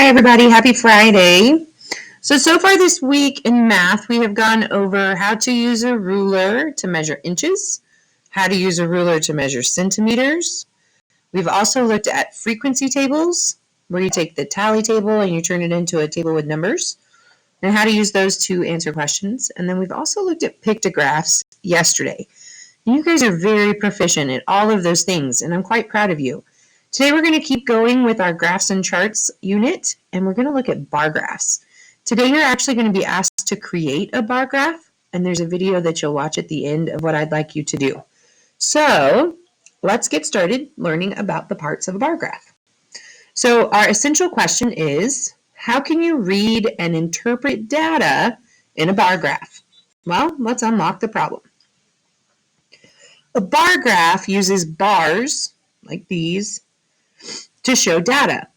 everybody. Happy Friday. So far this week in math, we have gone over how to use a ruler to measure inches, how to use a ruler to measure centimeters. We've also looked at frequency tables, where you take the tally table and you turn it into a table with numbers, and how to use those to answer questions. And then we've also looked at pictographs yesterday. You guys are very proficient at all of those things, and I'm quite proud of you. Today we're going to keep going with our graphs and charts unit, and we're going to look at bar graphs. Today you're actually going to be asked to create a bar graph, and there's a video that you'll watch at the end of what I'd like you to do. So let's get started learning about the parts of a bar graph. So our essential question is, how can you read and interpret data in a bar graph? Well, let's unlock the problem. A bar graph uses bars, like these, to show data.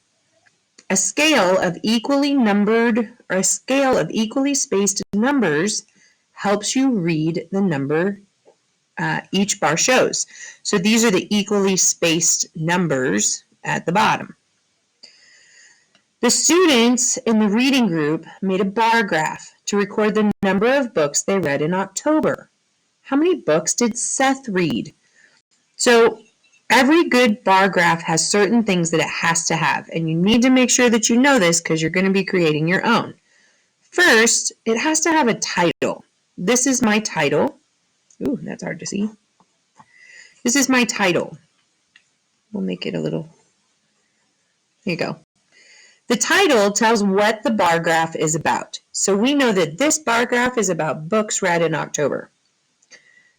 A scale of equally numbered or a scale of equally spaced numbers helps you read the number each bar shows. So these are the equally spaced numbers at the bottom. The students in the reading group made a bar graph to record the number of books they read in October. How many books did Seth read? So every good bar graph has certain things that it has to have, and you need to make sure that you know this because you're going to be creating your own. First, it has to have a title. This is my title. Ooh, that's hard to see. This is my title. We'll make it a little, here you go. The title tells what the bar graph is about. So we know that this bar graph is about books read in October.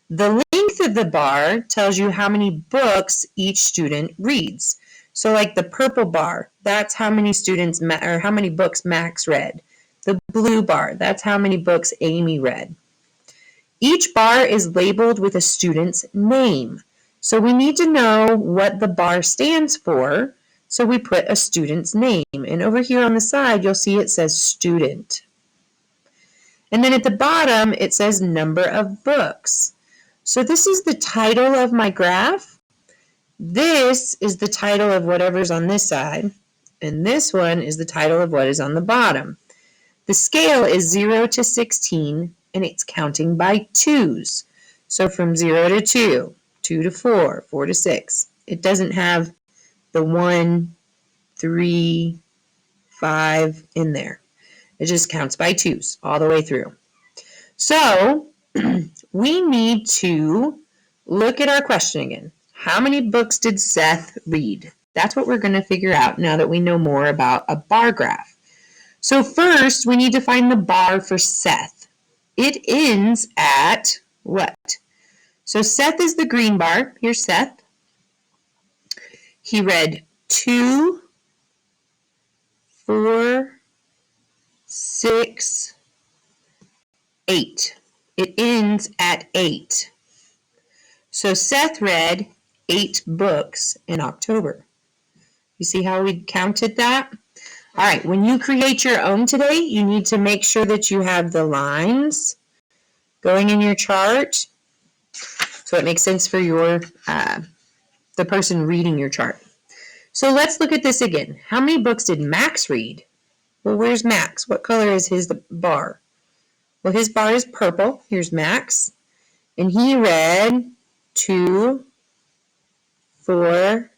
The length of the bar tells you how many books each student reads. So like the purple bar, that's how many students or how many books Max read. The blue bar, that's how many books Amy read. Each bar is labeled with a student's name. So we need to know what the bar stands for. So we put a student's name. And over here on the side, you'll see it says student. And then at the bottom, it says number of books. So this is the title of my graph. This is the title of whatever's on this side. And this one is the title of what is on the bottom. The scale is 0 to 16, and it's counting by twos. So from 0 to 2, 2 to 4, 4 to 6. It doesn't have the 1, 3, 5 in there. It just counts by twos all the way through. So we need to look at our question again. How many books did Seth read? That's what we're going to figure out now that we know more about a bar graph. So first, we need to find the bar for Seth. It ends at what? So Seth is the green bar. Here's Seth. He read 2, 4, 6, 8. It ends at 8. So Seth read 8 books in October. You see how we counted that? All right, when you create your own today, you need to make sure that you have the lines going in your chart so it makes sense for your the person reading your chart. So let's look at this again. How many books did Max read? Well, where's Max? What color is his bar? Well, his bar is purple. Here's Max. And he read 2, 4,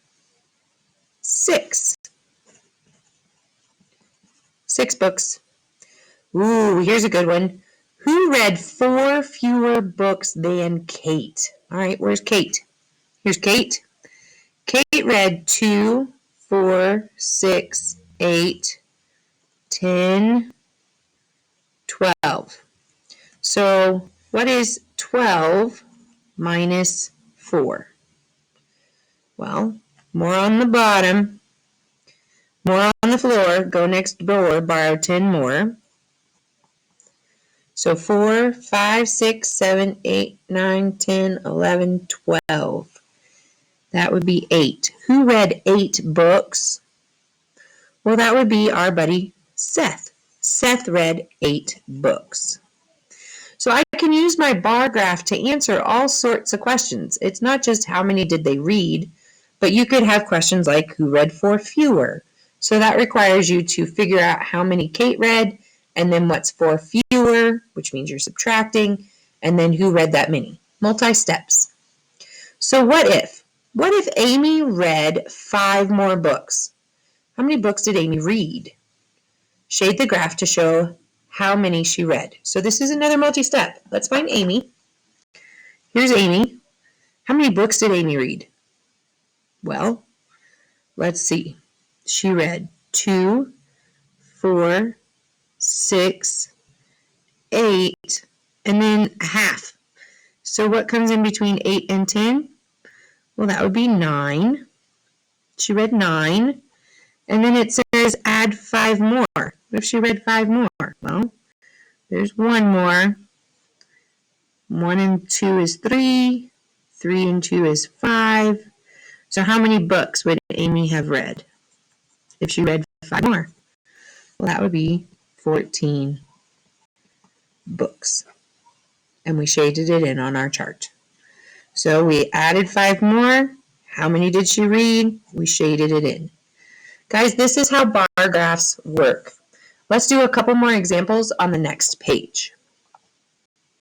6. 6 books. Ooh, here's a good one. Who read 4 fewer books than Kate? All right, where's Kate? Here's Kate. Kate read 2, 4, 6, 8, 10, 12. So what is 12 minus 4? Well, more on the bottom, more on the floor, go next door, borrow 10 more. So 4, 5, 6, 7, 8, 9, 10, 11, 12. That would be 8. Who read 8 books? Well, that would be our buddy Seth. Seth read 8 books. So I can use my bar graph to answer all sorts of questions. It's not just how many did they read, but you could have questions like who read 4 fewer? So that requires you to figure out how many Kate read, and then what's 4 fewer, which means you're subtracting, and then who read that many. Multi-steps. So what if Amy read 5 more books? How many books did Amy read? Shade the graph to show how many she read. So this is another multi-step. Let's find Amy. Here's Amy. How many books did Amy read? Well, let's see. She read 2, 4, 6, 8, and then a half. So what comes in between 8 and 10? Well, that would be 9. She read 9. And then it says add 5 more. What if she read 5 more? Well, there's 1 more. 1 and 2 is 3. 3 and 2 is 5. So how many books would Amy have read if she read 5 more? Well, that would be 14 books. And we shaded it in on our chart. So we added 5 more. How many did she read? We shaded it in. Guys, this is how bar graphs work. Let's do a couple more examples on the next page.